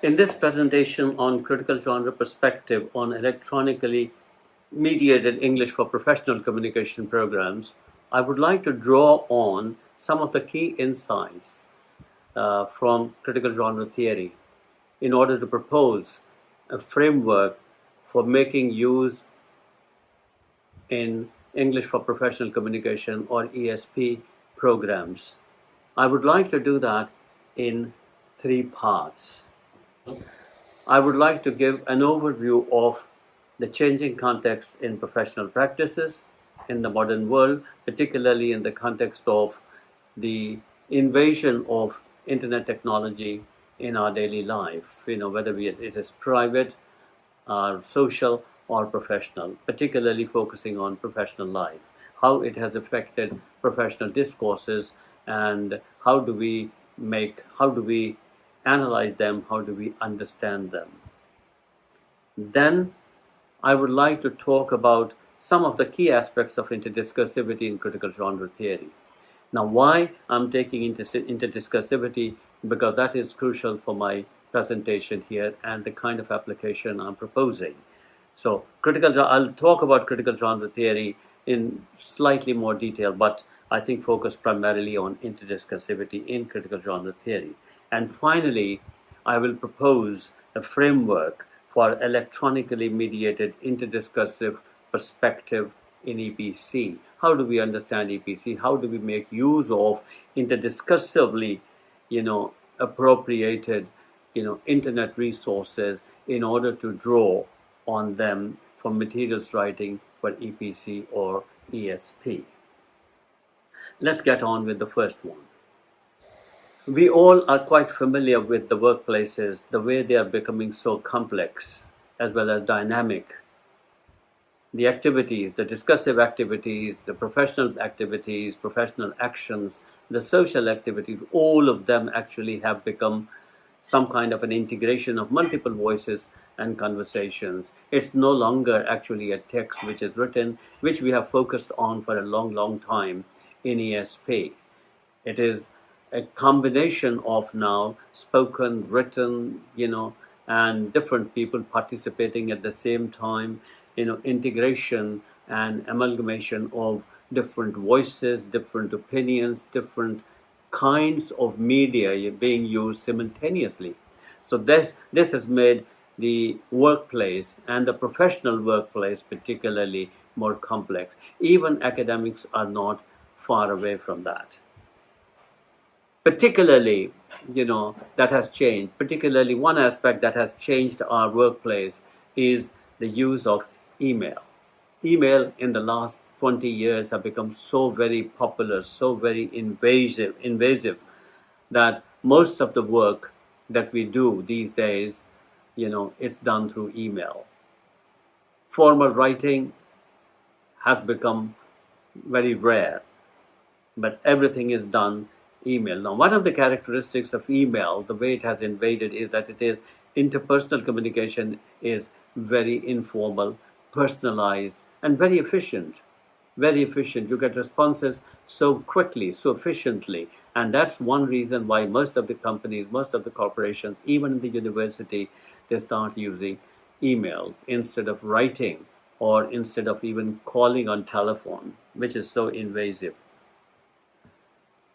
In this presentation on critical genre perspective on electronically mediated English for professional communication programs, I would like to draw on some of the key insights from critical genre theory in order to propose a framework for making use in English for professional communication or ESP programs. I would like to do that in three parts. I would like to give an overview of the changing context in professional practices in the modern world, particularly in the context of the invasion of internet technology in our daily life, whether it is private, social, or professional, particularly focusing on professional life, how it has affected professional discourses, and how do we analyze them, how do we understand them. Then I would like to talk about some of the key aspects of interdiscursivity in critical genre theory. Now, why I'm taking interdiscursivity? Because that is crucial for my presentation here and the kind of application I'm proposing. So I'll talk about critical genre theory in slightly more detail, but I think focus primarily on interdiscursivity in critical genre theory. And finally, I will propose a framework for electronically mediated interdiscursive perspective in EPC. How do we understand EPC? How do we make use of interdiscursively, appropriated, internet resources in order to draw on them for materials writing for EPC or ESP? Let's get on with the first one. We all are quite familiar with the workplaces, the way they are becoming so complex as well as dynamic. The activities, the discursive activities, the professional activities, professional actions, the social activities, all of them actually have become some kind of an integration of multiple voices and conversations. It's no longer actually a text which is written, which we have focused on for a long, long time in ESP. It is a combination of now spoken, written, and different people participating at the same time, integration and amalgamation of different voices, different opinions, different kinds of media being used simultaneously. So this has made the workplace and the professional workplace particularly more complex. Even academics are not far away from that. Particularly, that has changed. Particularly one aspect that has changed our workplace is the use of email. Email in the last 20 years have become so very popular, so very invasive that most of the work that we do these days, it's done through email. Formal writing has become very rare, but everything is done email. Now, one of the characteristics of email, the way it has invaded, is that it is interpersonal communication is very informal, personalized, and very efficient. Very efficient. You get responses so quickly, so efficiently. And that's one reason why most of the companies, most of the corporations, even in the university, they start using emails instead of writing or instead of even calling on telephone, which is so invasive.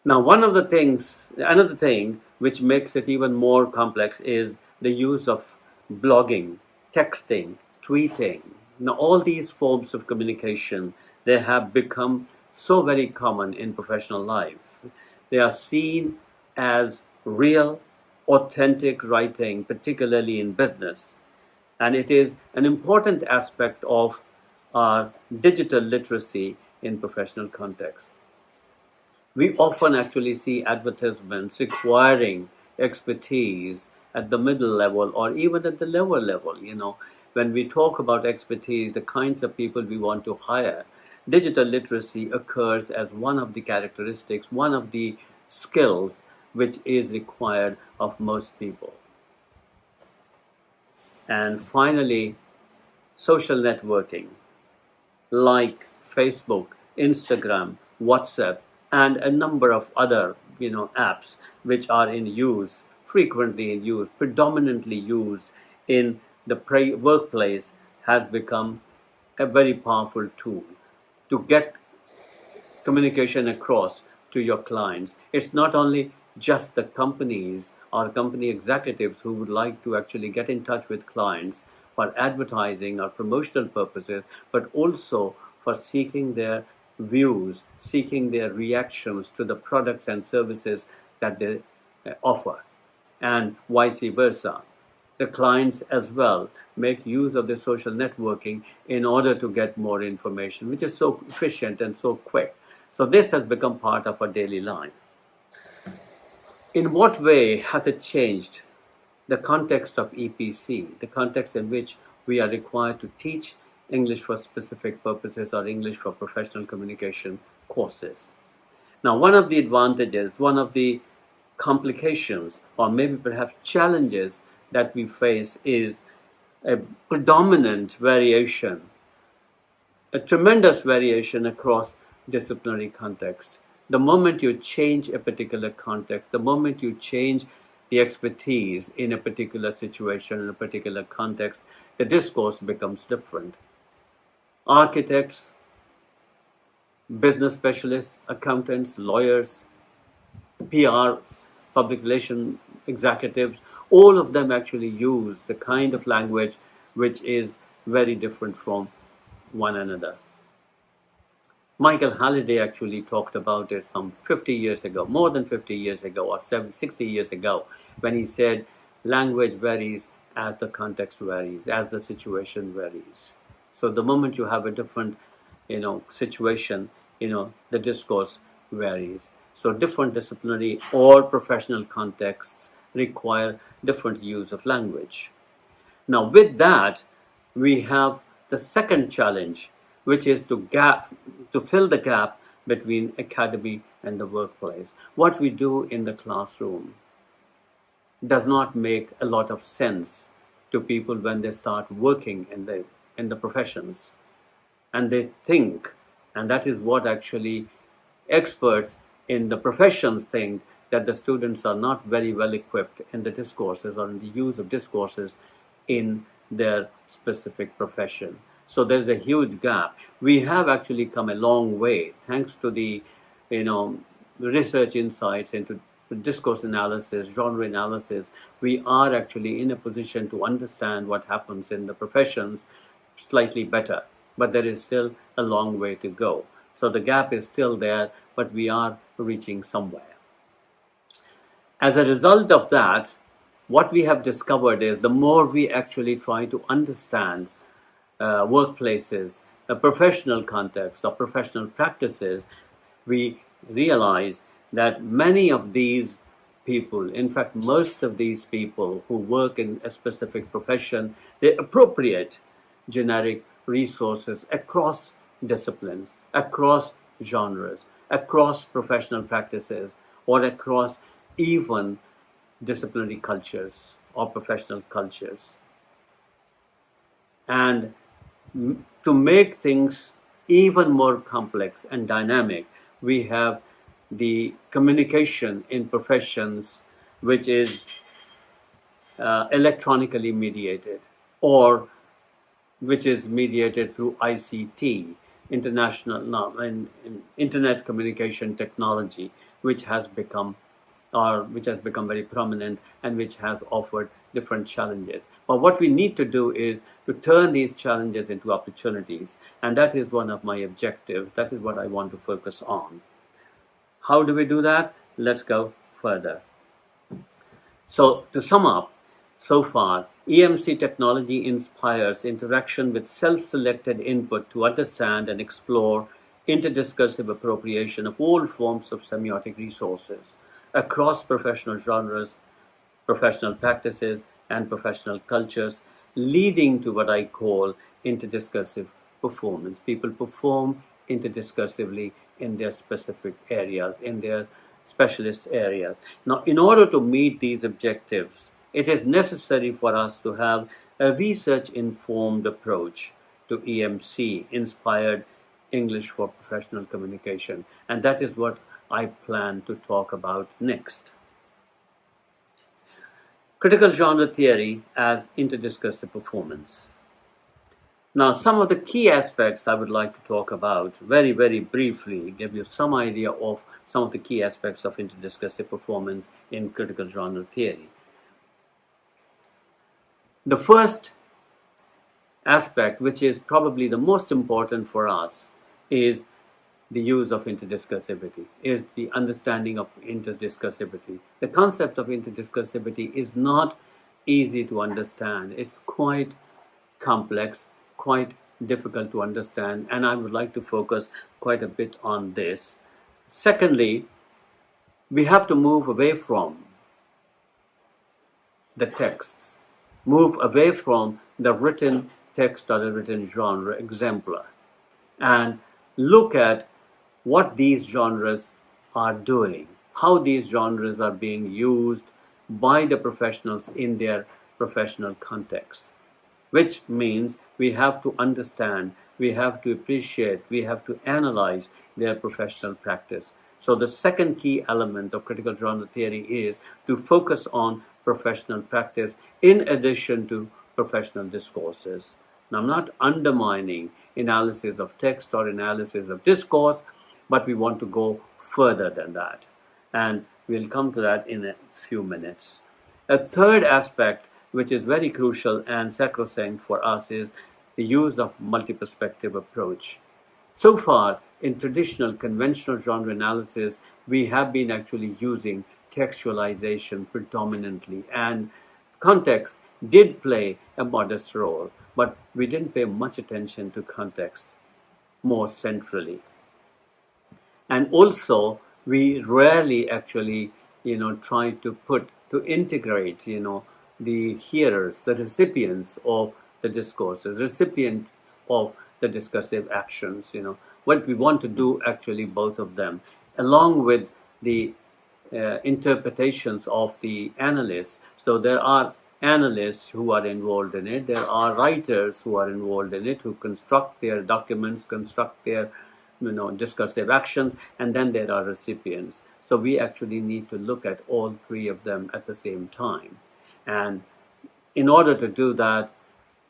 Now, another thing which makes it even more complex is the use of blogging, texting, tweeting. Now, all these forms of communication, they have become so very common in professional life. They are seen as real, authentic writing, particularly in business. And it is an important aspect of our digital literacy in professional context. We often actually see advertisements requiring expertise at the middle level or even at the lower level. When we talk about expertise, the kinds of people we want to hire, digital literacy occurs as one of the characteristics, one of the skills which is required of most people. And finally, social networking like Facebook, Instagram, WhatsApp, and a number of other apps which are in use frequently used, predominantly used in the workplace, has become a very powerful tool to get communication across to your clients. It's not only just the companies or company executives who would like to actually get in touch with clients for advertising or promotional purposes, but also for seeking their views, seeking their reactions to the products and services that they offer, and vice versa. The clients as well make use of the social networking in order to get more information, which is so efficient and so quick. So this has become part of our daily life. In what way has it changed the context of EPC, the context in which we are required to teach English for specific purposes or English for professional communication courses? Now, one of the advantages, one of the complications, or maybe perhaps challenges that we face is a predominant variation, a tremendous variation across disciplinary contexts. The moment you change a particular context, the moment you change the expertise in a particular situation, in a particular context, the discourse becomes different. Architects, business specialists, accountants, lawyers, PR, public relation executives, all of them actually use the kind of language which is very different from one another. Michael Halliday actually talked about it some 50 years ago, more than 50 years ago, or 60 years ago, when he said language varies as the context varies, as the situation varies. So the moment you have a different, situation, the discourse varies. So different disciplinary or professional contexts require different use of language. Now, with that, we have the second challenge, which is to fill the gap between academy and the workplace. What we do in the classroom does not make a lot of sense to people when they start working in the professions. And they think, and that is what actually experts in the professions think, that the students are not very well equipped in the discourses or in the use of discourses in their specific profession. So there's a huge gap. We have actually come a long way thanks to the, research insights into discourse analysis, genre analysis. We are actually in a position to understand what happens in the professions slightly better, but there is still a long way to go. So the gap is still there, but we are reaching somewhere. As a result of that, what we have discovered is the more we actually try to understand workplaces, a professional context or professional practices, we realize that many of these people, in fact, most of these people who work in a specific profession, they appropriate generic resources across disciplines, across genres, across professional practices, or across even disciplinary cultures or professional cultures. And to make things even more complex and dynamic, we have the communication in professions, which is electronically mediated, or which is mediated through ICT, Internet Communication Technology, which has become very prominent and which has offered different challenges. But what we need to do is to turn these challenges into opportunities, and that is one of my objectives. That is what I want to focus on. How do we do that? Let's go further. So to sum up, so far, EMC technology inspires interaction with self-selected input to understand and explore interdiscursive appropriation of all forms of semiotic resources across professional genres, professional practices, and professional cultures, leading to what I call interdiscursive performance. People perform interdiscursively in their specific areas, in their specialist areas. Now, in order to meet these objectives, it is necessary for us to have a research-informed approach to EMC, inspired English for professional communication. And that is what I plan to talk about next. Critical genre theory as interdiscursive performance. Now, some of the key aspects I would like to talk about very, very briefly, give you some idea of some of the key aspects of interdiscursive performance in critical genre theory. The first aspect, which is probably the most important for us, is the use of interdiscursivity, is the understanding of interdiscursivity. The concept of interdiscursivity is not easy to understand. It's quite complex, quite difficult to understand, and I would like to focus quite a bit on this. Secondly, we have to move away from the texts, move away from the written text or the written genre exemplar, and look at what these genres are doing, how these genres are being used by the professionals in their professional context, which means we have to understand, we have to appreciate, we have to analyze their professional practice. So the second key element of critical genre theory is to focus on professional practice in addition to professional discourses. Now, I'm not undermining analysis of text or analysis of discourse, but we want to go further than that. And we'll come to that in a few minutes. A third aspect, which is very crucial and sacrosanct for us, is the use of multi-perspective approach. So far, in traditional conventional genre analysis, we have been actually using textualization predominantly, and context did play a modest role, but we didn't pay much attention to context more centrally. And also, we rarely actually, try to integrate, the hearers, the recipients of the discourses, recipients of the discursive actions, what we want to do actually both of them, along with the interpretations of the analysts. So there are analysts who are involved in it, there are writers who are involved in it, who construct their documents, construct their discursive actions, and then there are recipients. So we actually need to look at all three of them at the same time. And in order to do that,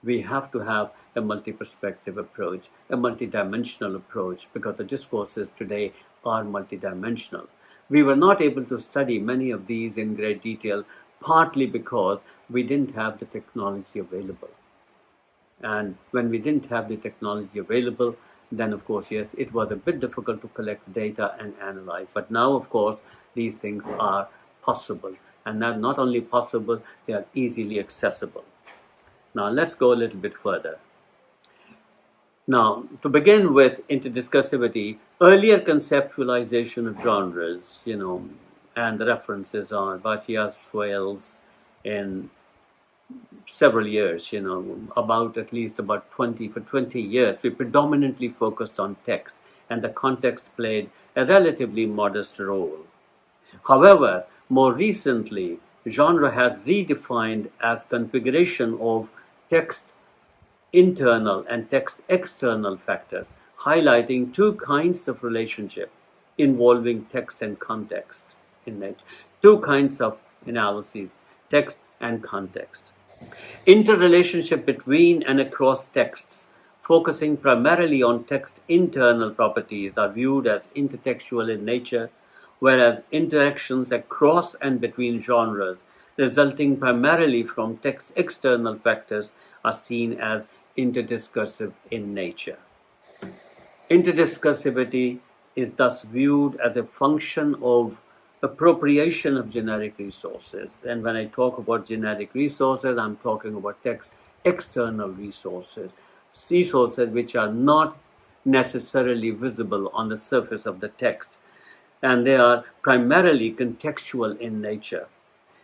we have to have a multi-perspective approach, a multi-dimensional approach, because the discourses today are multi-dimensional. We were not able to study many of these in great detail, partly because we didn't have the technology available. And when we didn't have the technology available, then of course, yes, it was a bit difficult to collect data and analyze. But now, of course, these things are possible. And not only possible, they are easily accessible. Now, let's go a little bit further. Now, to begin with interdiscursivity, earlier conceptualization of genres, and the references are Bhatia's trails in several years, at least about 20 years, we predominantly focused on text, and the context played a relatively modest role. However, more recently, genre has redefined as configuration of text internal and text external factors, highlighting two kinds of relationship involving text and context in it. Two kinds of analyses, text and context. Interrelationship between and across texts, focusing primarily on text internal properties, are viewed as intertextual in nature, whereas interactions across and between genres, resulting primarily from text external factors, are seen as interdiscursive in nature. Interdiscursivity is thus viewed as a function of appropriation of generic resources. And when I talk about generic resources, I'm talking about text external resources which are not necessarily visible on the surface of the text, and they are primarily contextual in nature.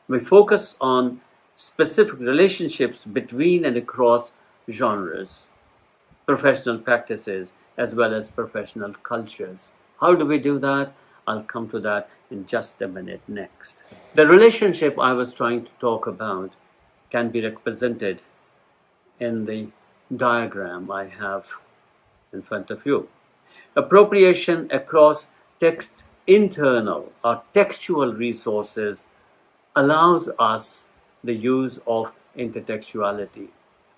We focus on specific relationships between and across genres, professional practices, as well as professional cultures. How do we do that? I'll come to that in just a minute next. The relationship I was trying to talk about can be represented in the diagram I have in front of you. Appropriation across text internal or textual resources allows us the use of intertextuality.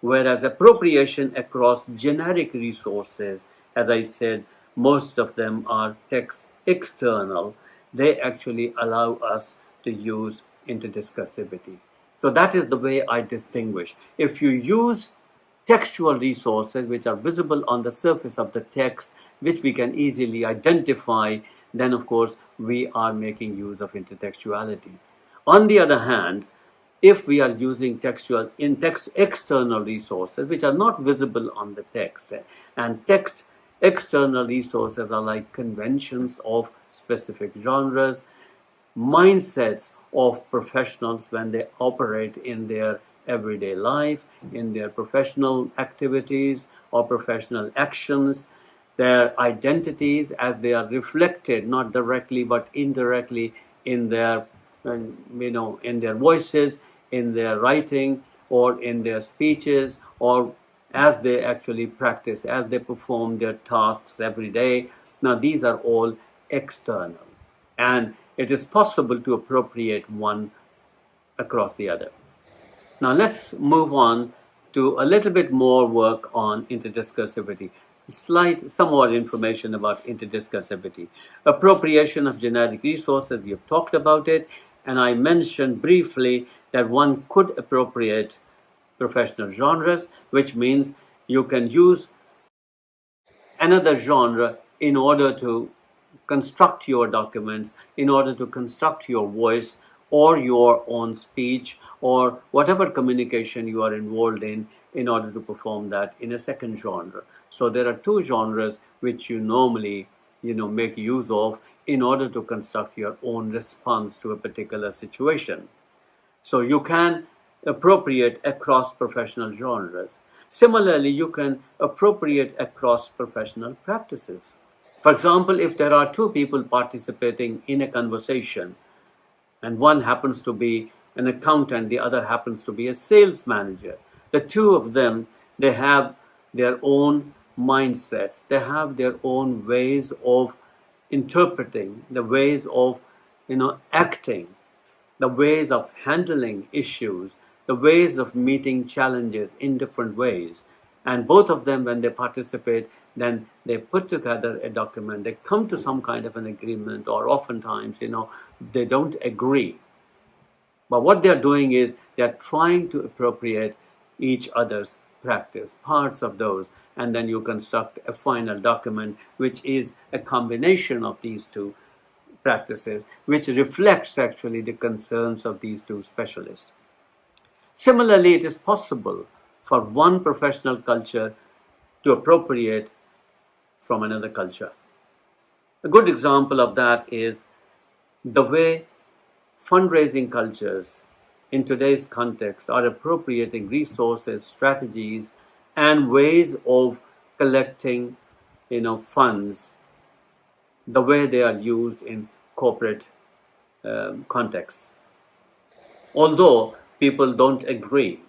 Whereas appropriation across generic resources, as I said, most of them are text external, they actually allow us to use interdiscursivity. So that is the way I distinguish. If you use textual resources which are visible on the surface of the text, which we can easily identify, then of course we are making use of intertextuality. On the other hand, if we are using textual in text external resources which are not visible on the text, and text external resources are like conventions of specific genres, mindsets of professionals when they operate in their everyday life, in their professional activities or professional actions, their identities as they are reflected not directly but indirectly in their in their voices, in their writing, or in their speeches, or as they actually practice, as they perform their tasks every day. Now these are all external, and it is possible to appropriate one across the other. Now let's move on to a little bit more work on interdiscursivity. Some more information about interdiscursivity. Appropriation of generic resources, we have talked about it, and I mentioned briefly that one could appropriate professional genres, which means you can use another genre in order to construct your documents, in order to construct your voice or your own speech or whatever communication you are involved in order to perform that in a second genre. So there are two genres which you normally make use of in order to construct your own response to a particular situation. So you can appropriate across professional genres. Similarly, you can appropriate across professional practices. For example, if there are two people participating in a conversation, and one happens to be an accountant, the other happens to be a sales manager, the two of them, they have their own mindsets, they have their own ways of interpreting, the ways of acting, the ways of handling issues, the ways of meeting challenges in different ways. And both of them, when they participate, then they put together a document, they come to some kind of an agreement, or oftentimes, they don't agree. But what they're doing is they're trying to appropriate each other's practice, parts of those, and then you construct a final document which is a combination of these two practices, which reflects actually the concerns of these two specialists. Similarly, it is possible for one professional culture to appropriate from another culture. A good example of that is the way fundraising cultures in today's context are appropriating resources, strategies, and ways of collecting, funds, the way they are used in corporate contexts. Although people don't agree.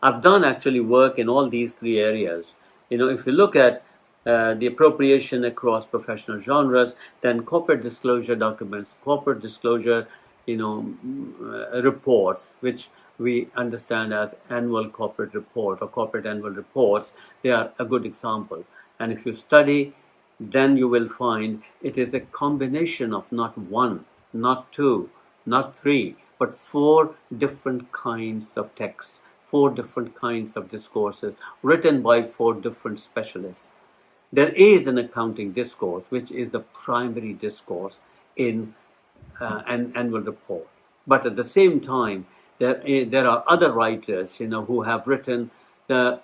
I've done actually work in all these three areas. If you look at the appropriation across professional genres, then corporate disclosure documents, corporate disclosure, reports, which we understand as annual corporate report or corporate annual reports, they are a good example. And if you study, then you will find it is a combination of not one, not two, not three, but four different kinds of texts, four different kinds of discourses written by four different specialists. There is an accounting discourse, which is the primary discourse in an annual report. But at the same time, there are other writers, who have written the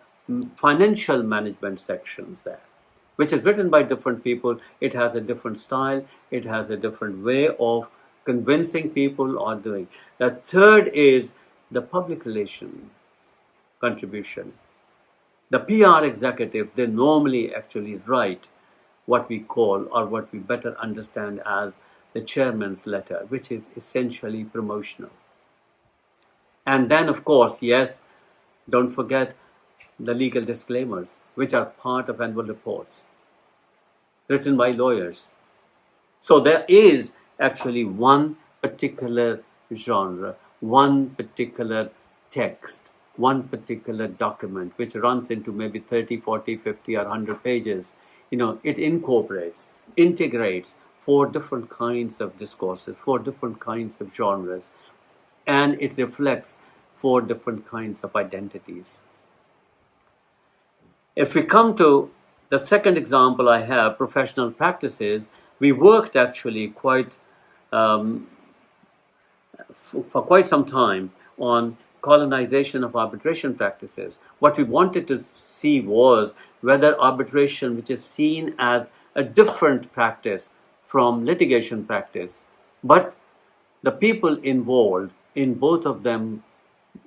financial management sections there, which is written by different people. It has a different style. It has a different way of convincing people or doing. The third is the public relations contribution. The PR executive, they normally actually write what we call, or what we better understand as, the chairman's letter, which is essentially promotional. And then, of course, yes, don't forget the legal disclaimers, which are part of annual reports, written by lawyers. So there is actually one particular genre, one particular text, one particular document, which runs into maybe 30, 40, 50, or 100 pages, it incorporates, integrates 4 different kinds of discourses, 4 different kinds of genres, and it reflects 4 different kinds of identities. If we come to the second example I have, professional practices, we worked actually for quite some time on colonization of arbitration practices. What we wanted to see was whether arbitration, which is seen as a different practice from litigation practice, but the people involved in both of them,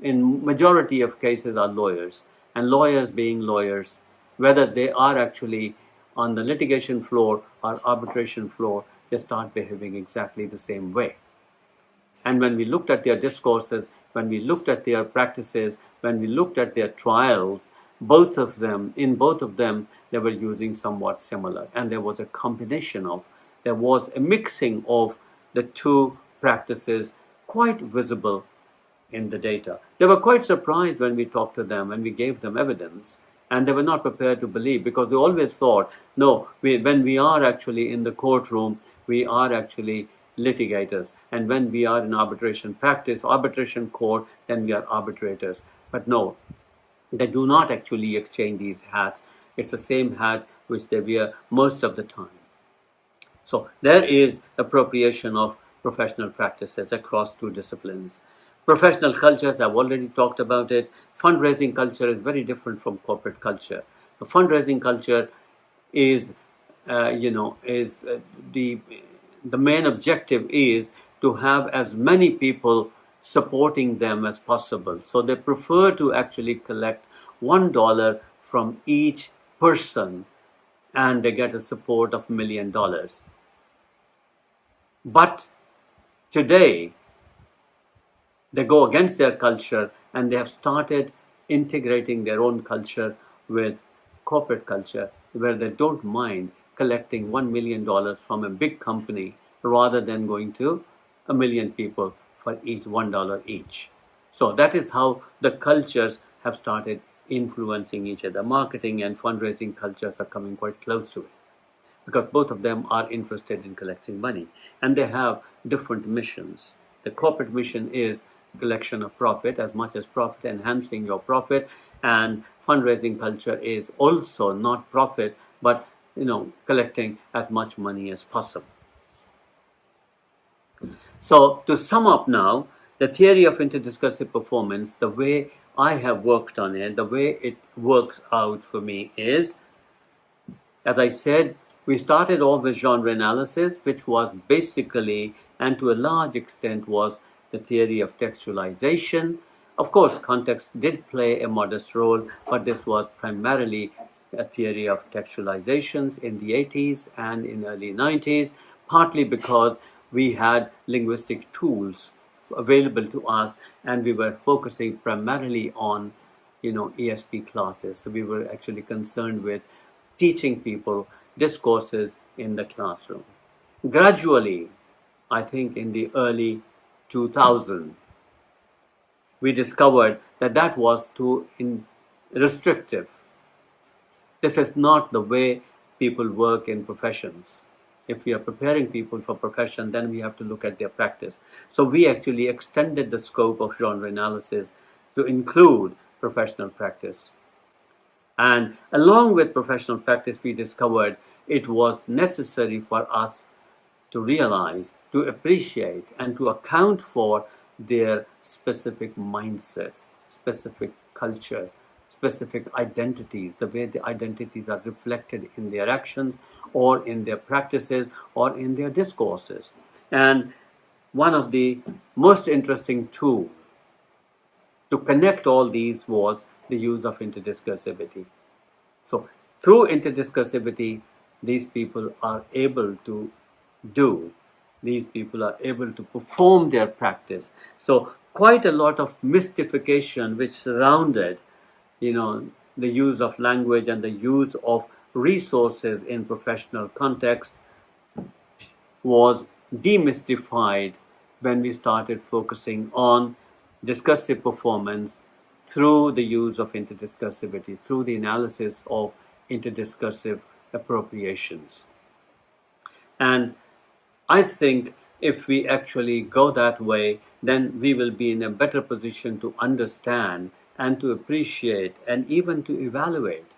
in majority of cases, are lawyers, and lawyers being lawyers, whether they are actually on the litigation floor or arbitration floor, they start behaving exactly the same way. And when we looked at their discourses, when we looked at their practices, when we looked at their trials, in both of them, they were using somewhat similar. And there was there was a mixing of the 2 practices quite visible in the data. They were quite surprised when we talked to them and we gave them evidence, and they were not prepared to believe, because they always thought, no, when we are actually in the courtroom, we are actually litigators, and when we are in arbitration practice, arbitration court, then we are arbitrators. But no, they do not actually exchange these hats. It's the same hat which they wear most of the time. So there is appropriation of professional practices across 2 disciplines. Professional cultures, I've already talked about it. Fundraising culture is very different from corporate culture. The fundraising culture is, the main objective is to have as many people supporting them as possible. So they prefer to actually collect $1 from each person, and they get a support of $1 million. But today, they go against their culture, and they have started integrating their own culture with corporate culture, where they don't mind collecting $1 million from a big company rather than going to 1 million people for each $1 each. So that is how the cultures have started influencing each other. Marketing and fundraising cultures are coming quite close to it, because both of them are interested in collecting money, and they have different missions. The corporate mission is collection of profit, as much as profit, enhancing your profit, and fundraising culture is also not profit, but collecting as much money as possible. So to sum up now, the theory of interdiscursive performance, the way I have worked on it, the way it works out for me is, as I said, we started off with genre analysis, which was basically, and to a large extent, was the theory of textualization. Of course, context did play a modest role, but this was primarily a theory of textualizations in the 80s and in early 90s, partly because we had linguistic tools available to us, and we were focusing primarily on, ESP classes. So we were actually concerned with teaching people discourses in the classroom. Gradually, I think in the early 2000s, we discovered that was too restrictive. This is not the way people work in professions. If we are preparing people for profession, then we have to look at their practice. So we actually extended the scope of genre analysis to include professional practice. And along with professional practice, we discovered it was necessary for us to realize, to appreciate, and to account for their specific mindsets, specific culture, specific identities, the way the identities are reflected in their actions or in their practices or in their discourses. And one of the most interesting tools to connect all these was the use of interdiscursivity. So through interdiscursivity, these people are able to perform their practice. So quite a lot of mystification which surrounded, the use of language and the use of resources in professional context was demystified when we started focusing on discursive performance through the use of interdiscursivity, through the analysis of interdiscursive appropriations. And I think if we actually go that way, then we will be in a better position to understand and to appreciate and even to evaluate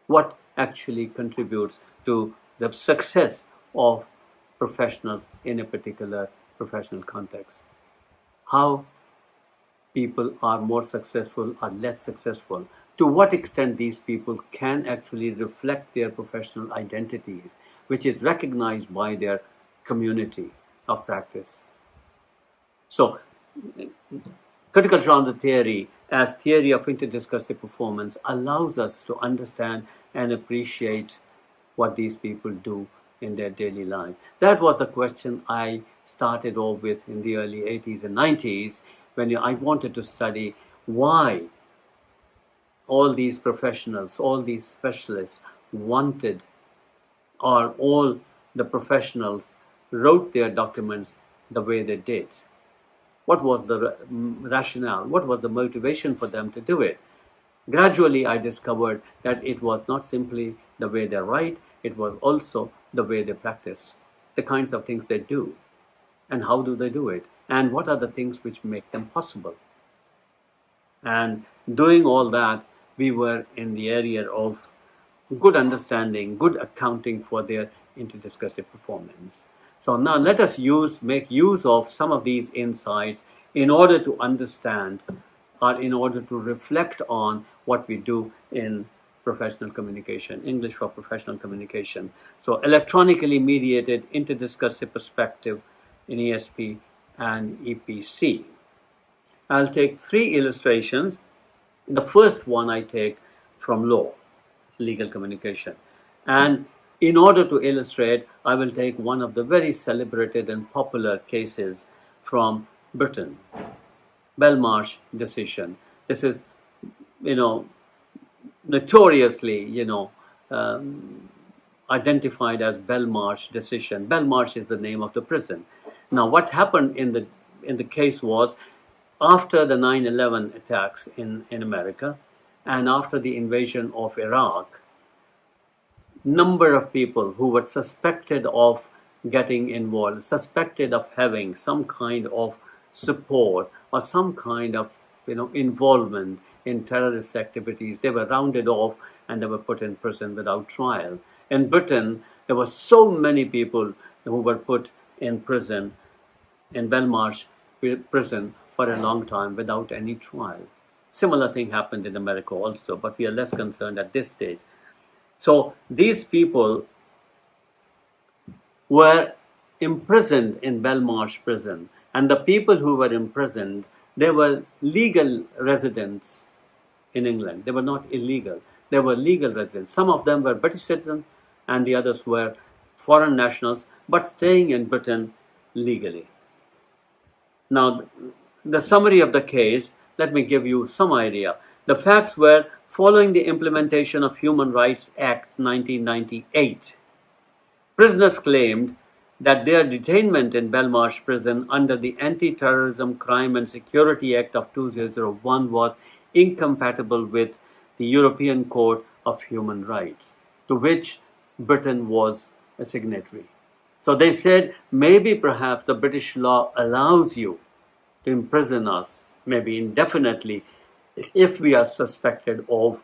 what actually contributes to the success of professionals in a particular professional context. How people are more successful or less successful, to what extent these people can actually reflect their professional identities, which is recognized by their community of practice. So, critical genre theory as theory of interdiscursive performance allows us to understand and appreciate what these people do in their daily life. That was the question I started off with in the early 80s and 90s when I wanted to study why all these professionals, all these specialists wanted, or all the professionals wrote their documents the way they did. What was the rationale? What was the motivation for them to do it? Gradually, I discovered that it was not simply the way they write, it was also the way they practice, the kinds of things they do, and how do they do it, and what are the things which make them possible. And doing all that, we were in the area of good understanding, good accounting for their interdiscursive performance. So now let us make use of some of these insights in order to understand or in order to reflect on what we do in professional communication, English for professional communication. So electronically mediated interdiscursive perspective in ESP and EPC. I'll take 3 illustrations. The first one I take from law, legal communication. And in order to illustrate, I will take one of the very celebrated and popular cases from Britain, Belmarsh decision. This is, notoriously, identified as Belmarsh decision. Belmarsh is the name of the prison. Now, what happened in the case was, after the 9/11 attacks in America and after the invasion of Iraq, number of people who were suspected of getting involved, suspected of having some kind of support or some kind of involvement in terrorist activities, they were rounded off and they were put in prison without trial. In Britain, there were so many people who were put in prison, in Belmarsh prison, for a long time without any trial. Similar thing happened in America also, but we are less concerned at this stage. So these people were imprisoned in Belmarsh prison, and the people who were imprisoned, they were legal residents in England. They were not illegal. They were legal residents. Some of them were British citizens and the others were foreign nationals, but staying in Britain legally. Now, the summary of the case, let me give you some idea. The facts were, following the implementation of Human Rights Act 1998, prisoners claimed that their detainment in Belmarsh prison under the Anti-Terrorism, Crime and Security Act of 2001 was incompatible with the European Court of Human Rights, to which Britain was a signatory. So they said, maybe perhaps the British law allows you to imprison us, maybe indefinitely, if we are suspected of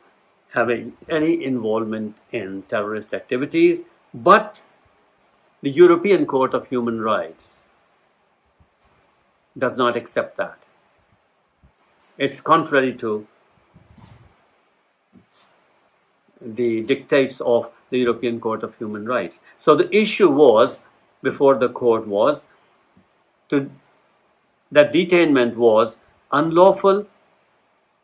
having any involvement in terrorist activities, but the European Court of Human Rights does not accept that. It's contrary to the dictates of the European Court of Human Rights. So the issue was, before the court was, that detainment was unlawful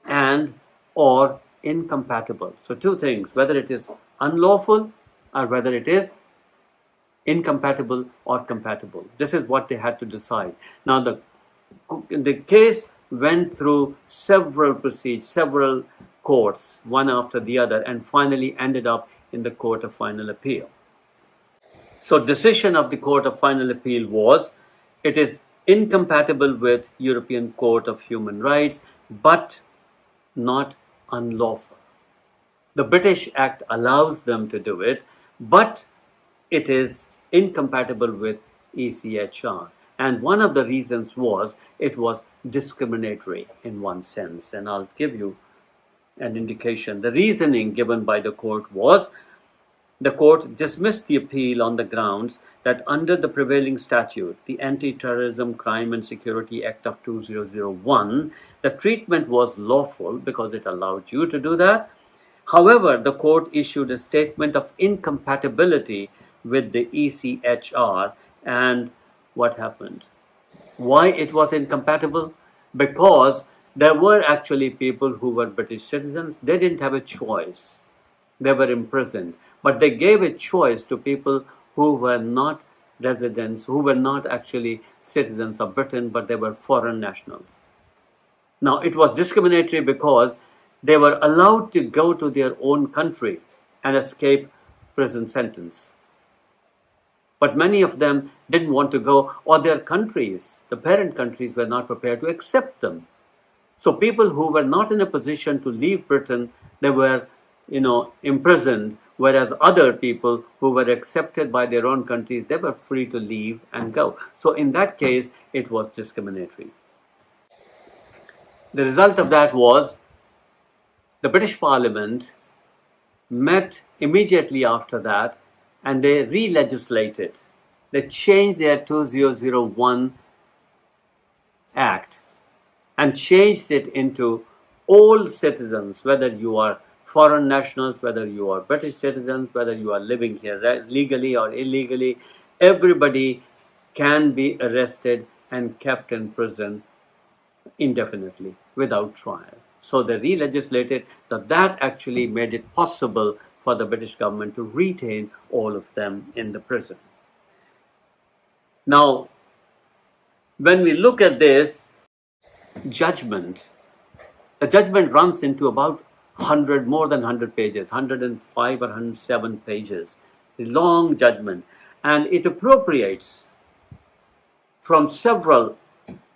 and or incompatible. So 2 things, whether it is unlawful or whether it is incompatible or compatible. This is what they had to decide. Now the case went through several courts, one after the other, and finally ended up in the Court of Final Appeal. So decision of the Court of Final Appeal was, it is incompatible with European Court of Human Rights, but not unlawful. The British Act allows them to do it, but it is incompatible with ECHR. And one of the reasons was it was discriminatory in one sense. And I'll give you an indication. The reasoning given by the court was the court dismissed the appeal on the grounds that under the prevailing statute, the Anti-Terrorism, Crime and Security Act of 2001, the treatment was lawful because it allowed you to do that. However, the court issued a statement of incompatibility with the ECHR, and what happened? Why it was incompatible? Because there were actually people who were British citizens. They didn't have a choice. They were imprisoned. But they gave a choice to people who were not residents, who were not actually citizens of Britain, but they were foreign nationals. Now, it was discriminatory because they were allowed to go to their own country and escape prison sentence. But many of them didn't want to go, or their countries, the parent countries, were not prepared to accept them. So people who were not in a position to leave Britain, they were, imprisoned, whereas other people who were accepted by their own countries, they were free to leave and go. So in that case, it was discriminatory. The result of that was the British Parliament met immediately after that, and they re-legislated. They changed their 2001 Act and changed it into all citizens, whether you are foreign nationals, whether you are British citizens, whether you are living here legally or illegally, everybody can be arrested and kept in prison indefinitely without trial. So they re-legislated, that actually made it possible for the British government to retain all of them in the prison. Now, when we look at this judgment, the judgment runs into about more than 100 pages, 105 or 107 pages, a long judgment, and it appropriates from several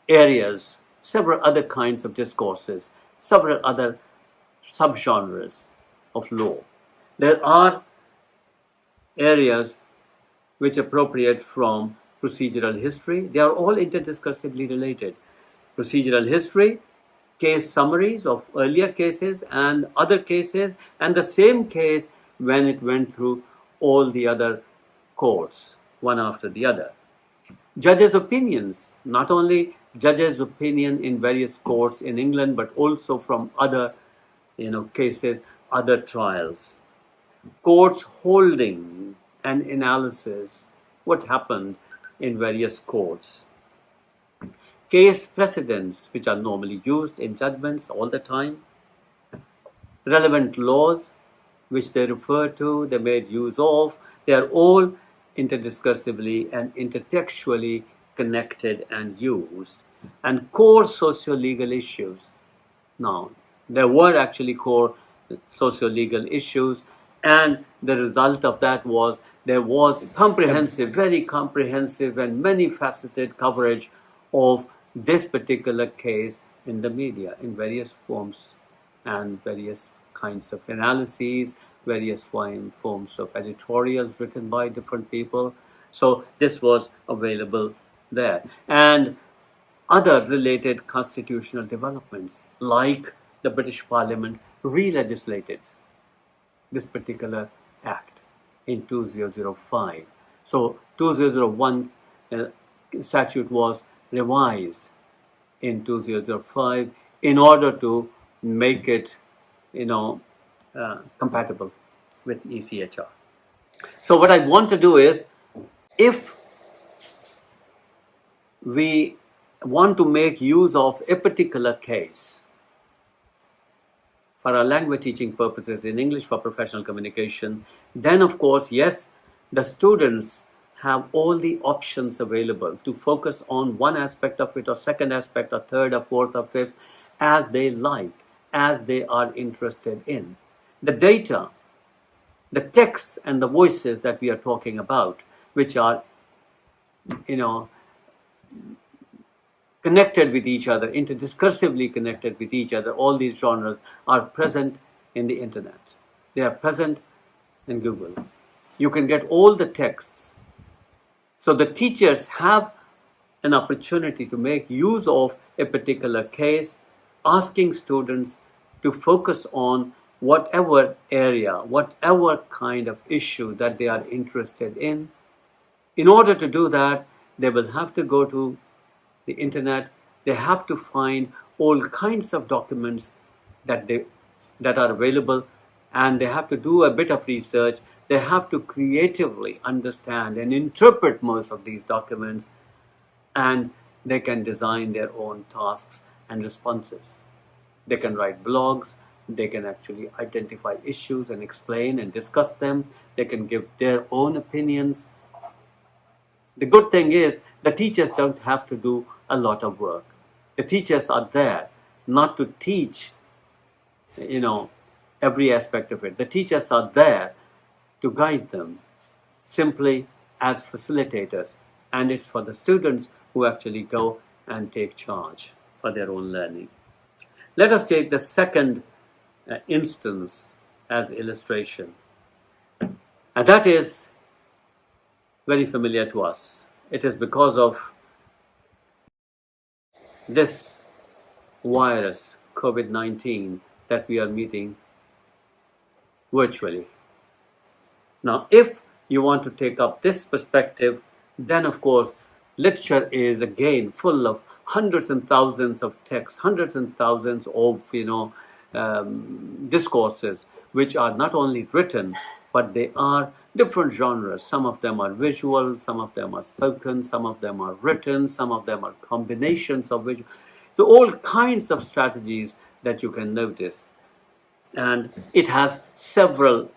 areas, several other kinds of discourses, several other subgenres of law. There are areas which appropriate from procedural history. They are all interdiscursively related. Procedural history, case summaries of earlier cases and other cases, and the same case when it went through all the other courts, one after the other. Judges' opinions, not only judges' opinion in various courts in England, but also from other cases, other trials. Courts holding and analysis, what happened in various courts. Case precedents, which are normally used in judgments all the time. Relevant laws, which they refer to, they made use of. They are all interdiscursively and intertextually connected and used. And core socio-legal issues. Now, there were actually core socio-legal issues, and the result of that was there was comprehensive, very comprehensive and many faceted coverage of this particular case in the media in various forms and various kinds of analyses, various forms of editorials written by different people. So this was available there. And other related constitutional developments, like the British Parliament re-legislated this particular act in 2005. So 2001 statute was revised in 2005 in order to make it, compatible with ECHR. So what I want to do is, if we want to make use of a particular case for our language teaching purposes in English for professional communication, then of course, yes, the students have all the options available to focus on one aspect of it, or second aspect, or third, or fourth, or fifth, as they like, as they are interested in. The data, the texts and the voices that we are talking about, which are, connected with each other, interdiscursively connected with each other. All these genres are present in the internet. They are present in Google. You can get all the texts. So the teachers have an opportunity to make use of a particular case, asking students to focus on whatever area, whatever kind of issue that they are interested in. In order to do that, they will have to go to the internet. They have to find all kinds of documents that are available, and they have to do a bit of research. They have to creatively understand and interpret most of these documents, and they can design their own tasks and responses. They can write blogs. They can actually identify issues and explain and discuss them. They can give their own opinions. The good thing is the teachers don't have to do a lot of work. The teachers are there not to teach, every aspect of it. The teachers are there to guide them simply as facilitators. And it's for the students who actually go and take charge for their own learning. Let us take the second instance as illustration. And that is very familiar to us. It is because of this virus, COVID-19, that we are meeting virtually. Now, if you want to take up this perspective, then of course, literature is again full of hundreds and thousands of texts, hundreds and thousands of, discourses, which are not only written, but they are different genres. Some of them are visual, some of them are spoken, some of them are written, some of them are combinations of visual. So all kinds of strategies that you can notice. And it has several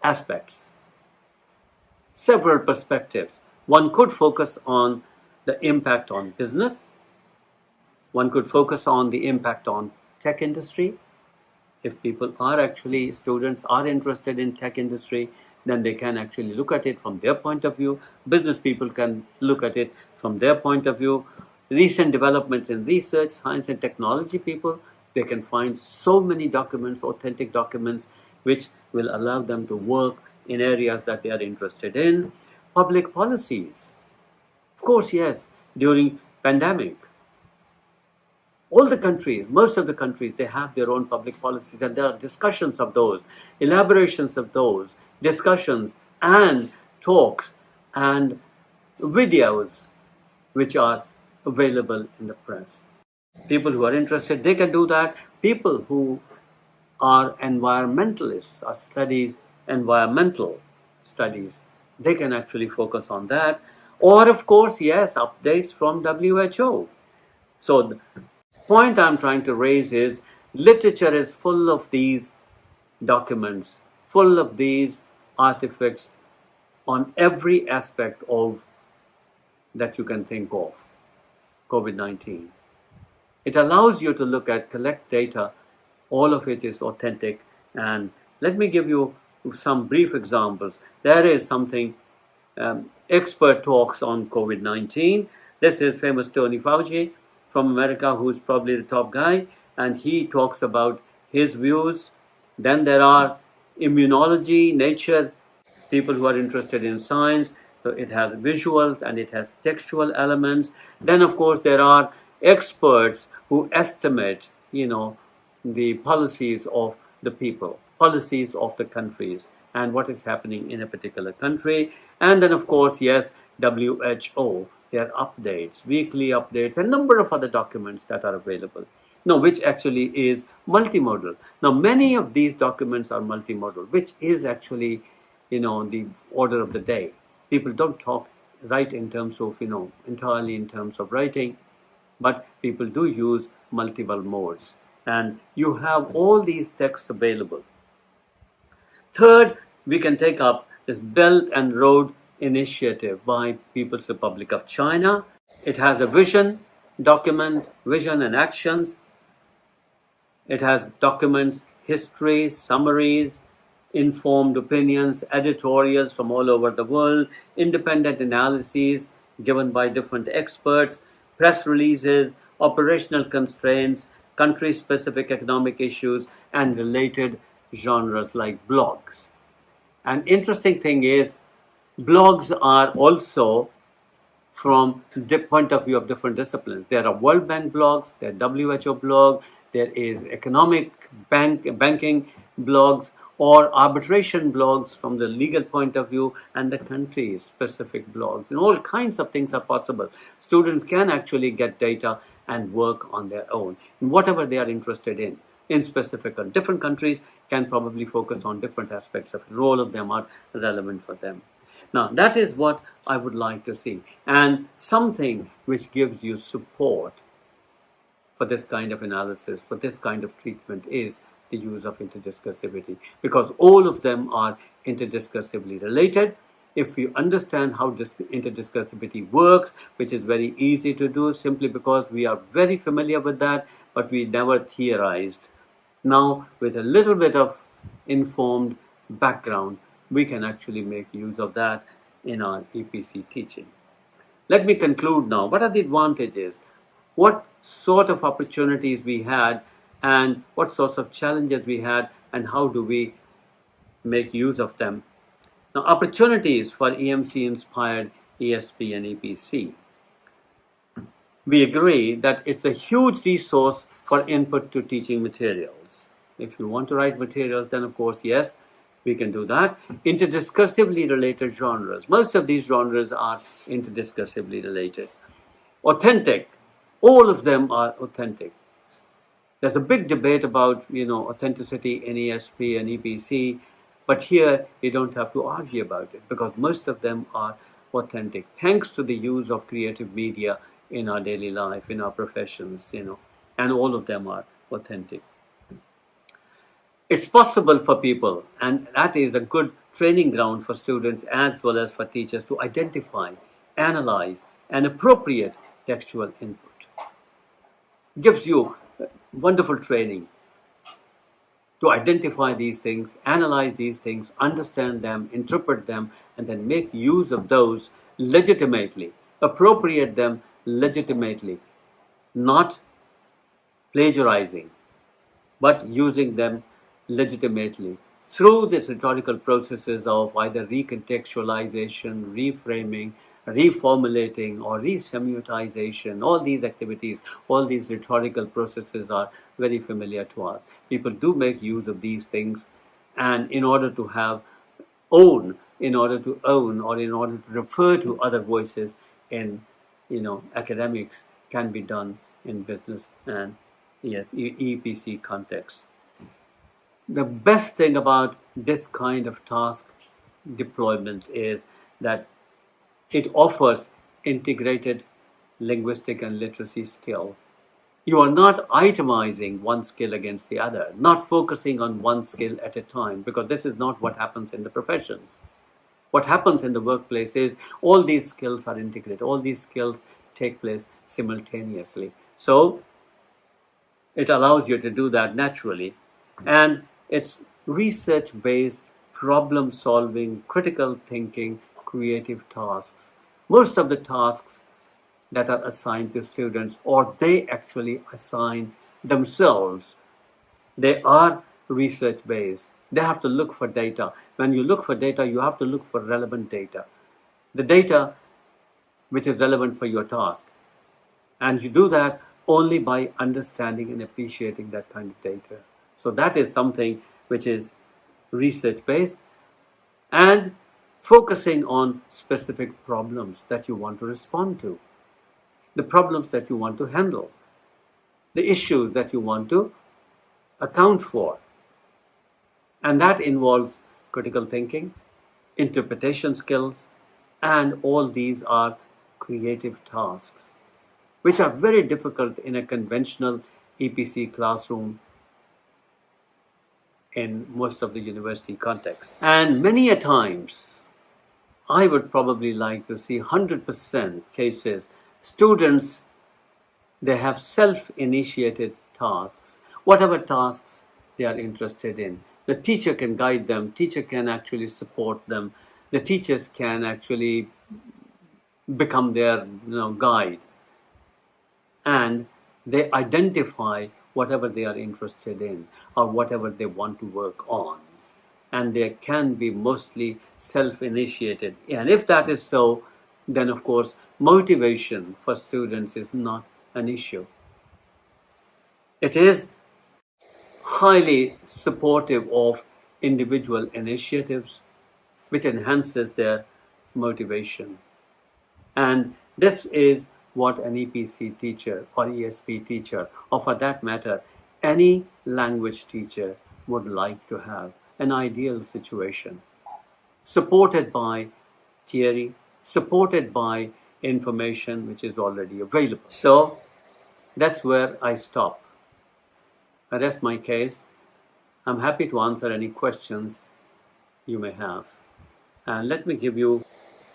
aspects, several perspectives. One could focus on the impact on business. One could focus on the impact on tech industry. If people are actually, students are interested in tech industry, then they can actually look at it from their point of view. Business people can look at it from their point of view. Recent developments in research, science and technology people, they can find so many documents, authentic documents, which will allow them to work in areas that they are interested in. Public policies. Of course, yes, during pandemic, all the countries, most of the countries, they have their own public policies, and there are discussions of those, elaborations of those, discussions and talks and videos which are available in the press. People who are interested, they can do that. People who are environmentalists or studies environmental studies, they can actually focus on that. Or of course, yes, updates from WHO. So the point I'm trying to raise is literature is full of these documents, full of these artifacts on every aspect of that you can think of COVID-19. It allows you to look at, collect data. All of it is authentic. And let me give you some brief examples. There is something, expert talks on COVID-19. This is famous Tony Fauci from America, who's probably the top guy, and he talks about his views. Then there are immunology, nature, people who are interested in science. So it has visuals and it has textual elements. Then of course there are experts who estimate, the policies of the people, policies of the countries, and what is happening in a particular country. And then of course, yes, WHO, their updates, weekly updates, a number of other documents that are available. Now, which actually is multimodal. Now, many of these documents are multimodal, which is actually, the order of the day. People don't write in terms of, entirely in terms of writing, but people do use multiple modes. And you have all these texts available. Third, we can take up this Belt and Road Initiative by People's Republic of China. It has a vision document, vision and actions. It has documents, histories, summaries, informed opinions, editorials from all over the world, independent analyses given by different experts, press releases, operational constraints, country-specific economic issues, and related genres like blogs. An interesting thing is, blogs are also from the point of view of different disciplines. There are World Bank blogs, there are WHO blogs, there is economic banking blogs, or arbitration blogs from the legal point of view, and the country-specific blogs. And all kinds of things are possible. Students can actually get data and work on their own in whatever they are interested in specific. Different countries can probably focus on different aspects of it. All of them are relevant for them. Now, that is what I would like to see, and something which gives you support for this kind of analysis, for this kind of treatment, is the use of interdiscursivity, because all of them are interdiscursively related. If you understand how interdiscursivity works, which is very easy to do simply because we are very familiar with that, but we never theorized. Now, with a little bit of informed background, we can actually make use of that in our EPC teaching. Let me conclude now. What are the advantages? What sort of opportunities we had, and what sorts of challenges we had, and how do we make use of them? Now, opportunities for EMC-inspired ESP and EPC. We agree that it's a huge resource for input to teaching materials. If you want to write materials, then of course, yes, we can do that. Interdiscursively related genres. Most of these genres are interdiscursively related. Authentic. All of them are authentic. There's a big debate about, authenticity in ESP and EPC, but here you don't have to argue about it because most of them are authentic, thanks to the use of creative media in our daily life, in our professions, and all of them are authentic. It's possible for people, and that is a good training ground for students as well as for teachers, to identify, analyze, and appropriate textual input. Gives you wonderful training to identify these things, analyze these things, understand them, interpret them, and then make use of those legitimately, appropriate them legitimately, not plagiarizing, but using them legitimately through the rhetorical processes of either recontextualization, reframing, reformulating, or resemiotisation. All these activities, all these rhetorical processes are very familiar to us. People do make use of these things, and in order to own, or in order to refer to other voices in academics, can be done in business and EPC context. The best thing about this kind of task deployment is that it offers integrated linguistic and literacy skills. You are not itemizing one skill against the other, not focusing on one skill at a time, because this is not what happens in the professions. What happens in the workplace is all these skills are integrated, all these skills take place simultaneously. So it allows you to do that naturally. And it's research-based, problem-solving, critical thinking, creative tasks. Most of the tasks that are assigned to students, or they actually assign themselves, they are research-based. They have to look for data. When you look for data, you have to look for relevant data. The data which is relevant for your task. And you do that only by understanding and appreciating that kind of data. So that is something which is research-based and focusing on specific problems that you want to respond to, the problems that you want to handle, the issues that you want to account for. And that involves critical thinking, interpretation skills, and all these are creative tasks, which are very difficult in a conventional EPC classroom in most of the university contexts. And many a times, I would probably like to see 100% cases, students, they have self-initiated tasks, whatever tasks they are interested in. The teacher can guide them, teacher can actually support them, the teachers can actually become their guide. And They identify whatever they are interested in or whatever they want to work on. And they can be mostly self-initiated. And if that is so, then of course, motivation for students is not an issue. It is highly supportive of individual initiatives, which enhances their motivation. And this is what an EPC teacher or ESP teacher, or for that matter, any language teacher would like to have, an ideal situation, supported by theory, supported by information which is already available. So that's where I stop. I rest my case. I'm happy to answer any questions you may have. And let me give you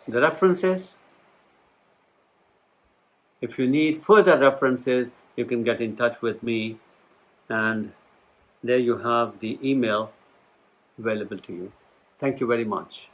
the references. If you need further references, you can get in touch with me. And there you have the email available to you. Thank you very much.